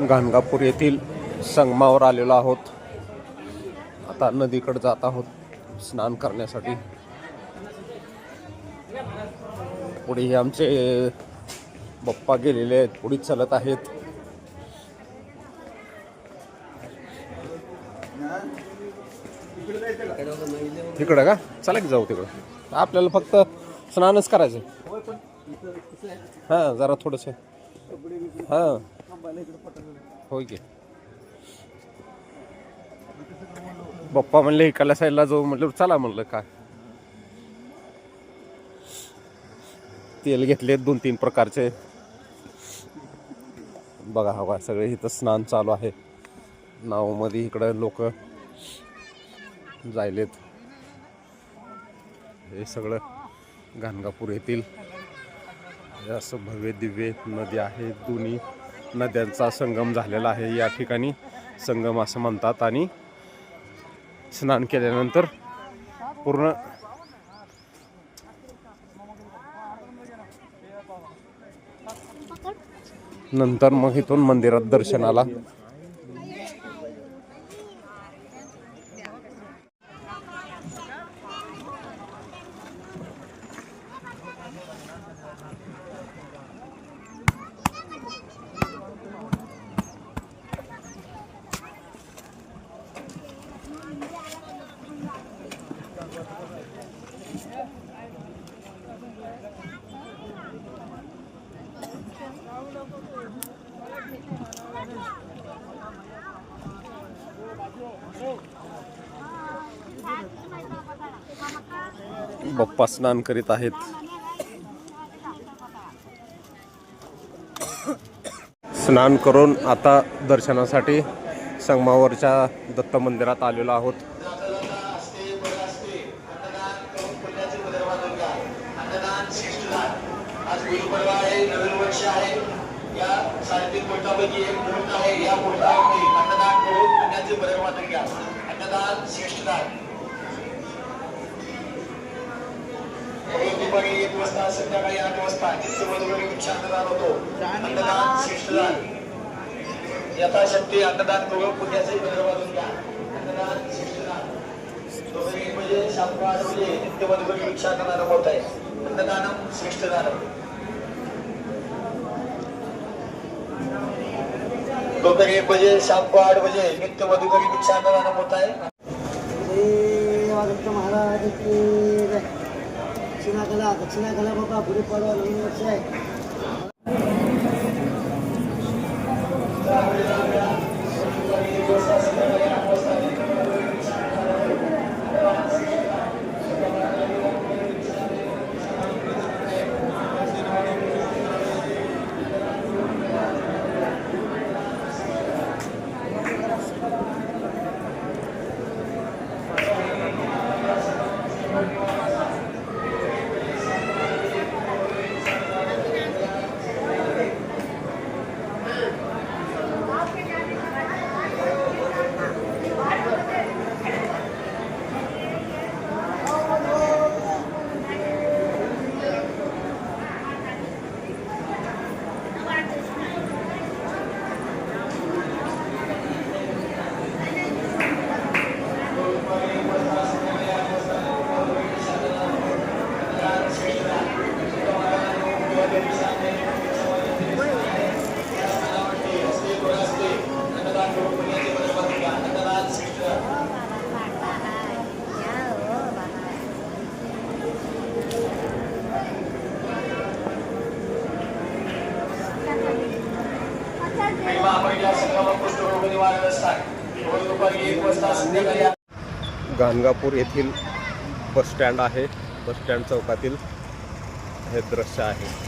गाणगापूर येथील संगमावर आलेलो आहोत। आता नदीकडे जात आहोत स्नान करण्यासाठी। पुढे हे आमचे बाप्पा गेलेले आहेत, पुढे चालत आहेत। तिकडं का? चला की जाऊ तिकडं। आपल्याला फक्त स्नानच करायचं। हां जरा थोडंसं हां होय की। बाप्पा म्हणले इकडल्या साईडला जाऊ, म्हटलं चला म्हणलं। काय तेल घेतले 2-3 प्रकारचे बघा। हवा सगळे इथं स्नान चालू आहे नावमध्ये। इकडं लोक जायलेत। हे सगळं गाणगापूर येथील असं भव्य दिव्य नदी आहे। दोन्ही नद्यांचा संगम झालेला आहे या ठिकाणी। संगम असं म्हणतात। आणि स्नान केल्यानंतर पूर्ण नंतर मग इथून मंदिरात दर्शनाला। बाप्पा स्नान करीत आहेत। स्नान करून आता दर्शनासाठी संगमावरच्या दत्त मंदिरात आलेलो आहोत। आज गुरुपर्व आहे, नवीन वर्ष आहे। या 3.5 मुहूर्तापैकी एक मुहूर्त आहे। या मुहूर्तामध्ये अन्नदान करून पुण्याचे बदल वाटून घ्या। अन्नदान श्रेष्ठ दान। दुपारी 1 वाजता, संध्याकाळी 8 वाजता नित्य मधुकरी भिक्षान्नदान होतो। अन्नदान श्रेष्ठ दान। यथाशक्ती अन्नदान करून पुण्याचे बदल वाटून घ्या। अन्नदान श्रेष्ठ दान। दोघे म्हणजे शांतवाद म्हणजे नित्य मधुकरी भिक्षान्नदान होत आहे। अन्नदानम श्रेष्ठ दानम। दोपहर 1 बजे शाम को 8 बजे नित्य मधुकरी भिक्षान्नदान होता है। महाराज की दक्षिणा कला बाबा गुरुपर्व नवीन वर्ष आहे। गाणगापूर येथील बस स्टँड आहे। बस स्टँड चौकातील हे दृश्य आहे।